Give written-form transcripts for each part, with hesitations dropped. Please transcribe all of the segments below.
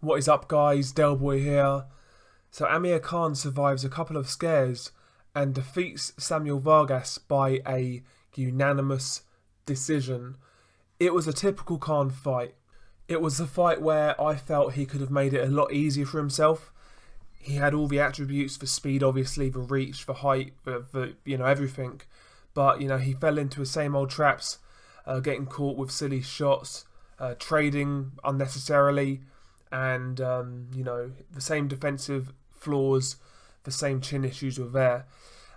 What is up, guys? Delboy here. So Amir Khan survives a couple of scares and defeats Samuel Vargas by a unanimous decision. It was a typical Khan fight. It was a fight where I felt he could have made it a lot easier for himself. He had all the attributes for speed, obviously, the reach, for height, for everything. But, he fell into his same old traps, getting caught with silly shots, trading unnecessarily, and the same defensive flaws, the same chin issues were there.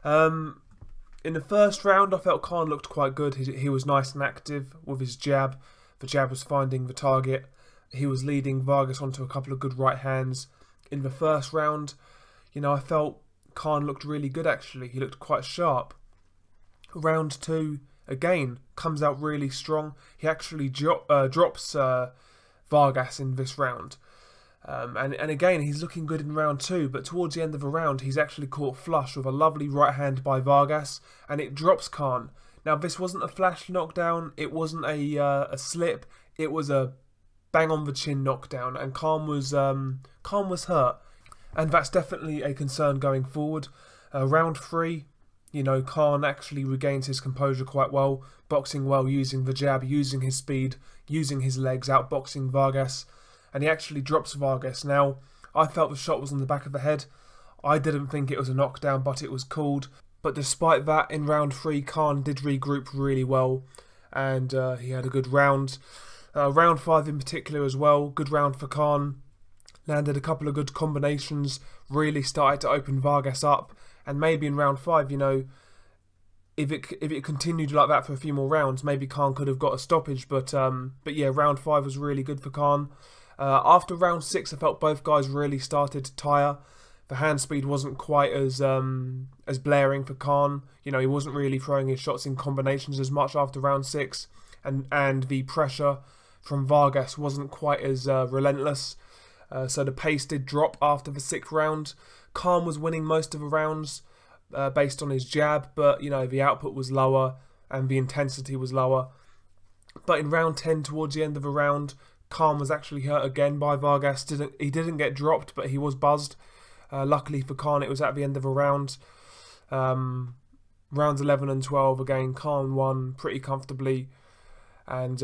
In the first round, I felt Khan looked quite good. He was nice and active with his jab. The jab was finding the target. He was leading Vargas onto a couple of good right hands. In the first round, I felt Khan looked really good actually. He looked quite sharp. Round two, again, comes out really strong. He actually drops Vargas in this round. And again, he's looking good in round two, but towards the end of the round, he's actually caught flush with a lovely right hand by Vargas, and it drops Khan. Now, this wasn't a flash knockdown, it wasn't a slip, it was a bang on the chin knockdown, and Khan was hurt. And that's definitely a concern going forward. Round three, Khan actually regains his composure quite well, boxing well, using the jab, using his speed, using his legs, outboxing Vargas, and he actually drops Vargas. Now, I felt the shot was on the back of the head. I didn't think it was a knockdown, but it was called. But despite that, in round three, Khan did regroup really well, and he had a good round. Round five in particular as well, good round for Khan. Landed a couple of good combinations, really started to open Vargas up, and maybe in round five, if it continued like that for a few more rounds, maybe Khan could have got a stoppage. But yeah, round five was really good for Khan. After round six, I felt both guys really started to tire. The hand speed wasn't quite as blaring for Khan. He wasn't really throwing his shots in combinations as much after round six, and the pressure from Vargas wasn't quite as relentless. So the pace did drop after the sixth round. Khan was winning most of the rounds based on his jab, but the output was lower and the intensity was lower. But in round 10, towards the end of the round, Khan was actually hurt again by Vargas. He didn't get dropped, but he was buzzed. Luckily for Khan, it was at the end of a round. Rounds 11 and 12, again, Khan won pretty comfortably. And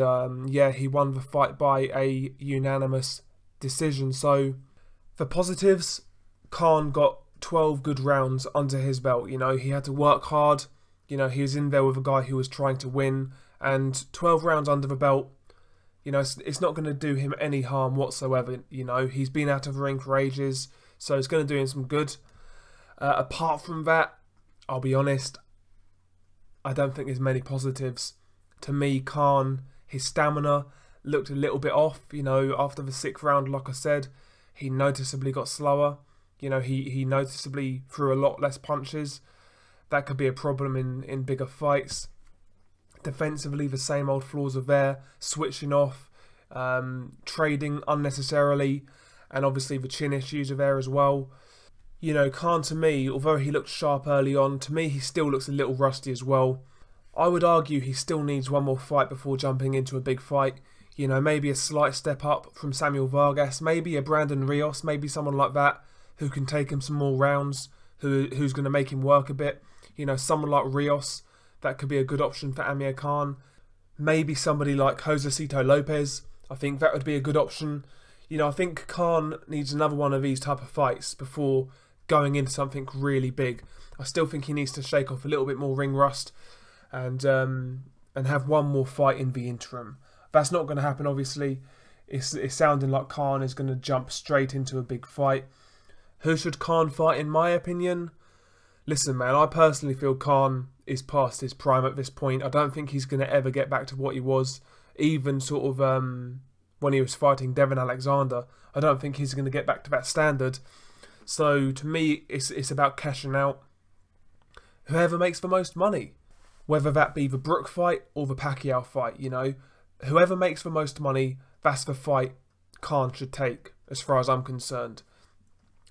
yeah, he won the fight by a unanimous decision. So, for positives, Khan got 12 good rounds under his belt. He had to work hard. He was in there with a guy who was trying to win. And 12 rounds under the belt, it's not going to do him any harm whatsoever. He's been out of the ring for ages, so it's going to do him some good. Apart from that, I'll be honest, I don't think there's many positives. To me, Khan, his stamina looked a little bit off. After the sixth round, like I said, he noticeably got slower. He noticeably threw a lot less punches. That could be a problem in bigger fights. Defensively, the same old flaws are there. Switching off, trading unnecessarily, and obviously the chin issues are there as well. Khan, to me, although he looked sharp early on, to me he still looks a little rusty as well. I would argue he still needs one more fight before jumping into a big fight. Maybe a slight step up from Samuel Vargas, maybe a Brandon Rios, maybe someone like that who can take him some more rounds, who's going to make him work a bit. Someone like Rios, that could be a good option for Amir Khan. Maybe somebody like Josecito Lopez, I think that would be a good option. I think Khan needs another one of these type of fights before going into something really big. I still think he needs to shake off a little bit more ring rust and have one more fight in the interim. That's not going to happen, obviously. It's sounding like Khan is going to jump straight into a big fight. Who should Khan fight, in my opinion? Listen, man, I personally feel Khan is past his prime at this point. I don't think he's going to ever get back to what he was, even sort of when he was fighting Devin Alexander. I don't think he's going to get back to that standard. So, to me, it's about cashing out. Whoever makes the most money. Whether that be the Brook fight or the Pacquiao fight, Whoever makes the most money, that's the fight Khan should take, as far as I'm concerned.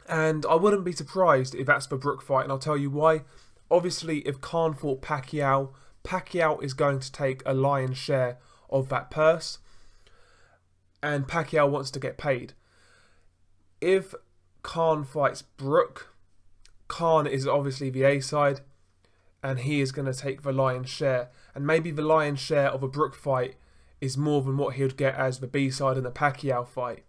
And I wouldn't be surprised if that's the Brook fight, and I'll tell you why. Obviously, if Khan fought Pacquiao, Pacquiao is going to take a lion's share of that purse. And Pacquiao wants to get paid. If Khan fights Brook, Khan is obviously the A side, and he is going to take the lion's share. And maybe the lion's share of a Brook fight is more than what he would get as the B side in the Pacquiao fight.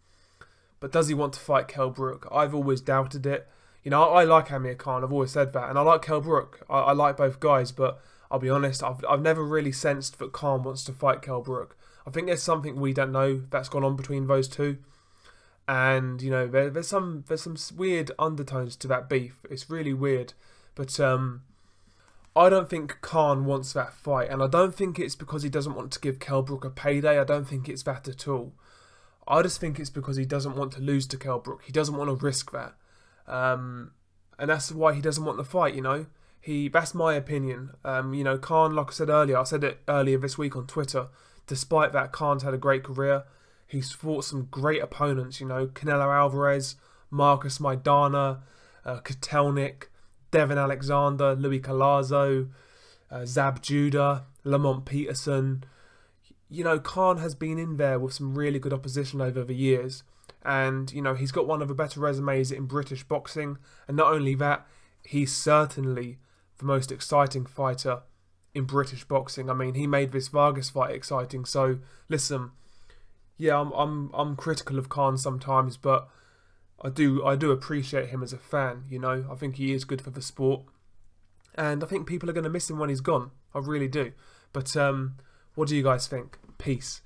But does he want to fight Kell Brook? I've always doubted it. You know, I like Amir Khan, I've always said that, and I like Kell Brook. I like both guys, but I'll be honest, I've never really sensed that Khan wants to fight Kell Brook. I think there's something we don't know that's gone on between those two. And, you know, there's some weird undertones to that beef. It's really weird. But I don't think Khan wants that fight. And I don't think it's because he doesn't want to give Kell Brook a payday. I don't think it's that at all. I just think it's because he doesn't want to lose to Kell Brook. He doesn't want to risk that. And that's why he doesn't want the fight, you know. That's my opinion. You know, Khan, like I said earlier, I said it earlier this week on Twitter, despite that, Khan's had a great career. He's fought some great opponents, you know, Canelo Alvarez, Marcus Maidana, Kotelnik, Devin Alexander, Louis Collazo, Zab Judah, Lamont Peterson. You know, Khan has been in there with some really good opposition over the years. And, you know, he's got one of the better resumes in British boxing. And not only that, he's certainly the most exciting fighter in British boxing. I mean, he made this Vargas fight exciting. So, listen, yeah, I'm critical of Khan sometimes, but I do appreciate him as a fan, you know. I think he is good for the sport. And I think people are going to miss him when he's gone. I really do. But what do you guys think? Peace.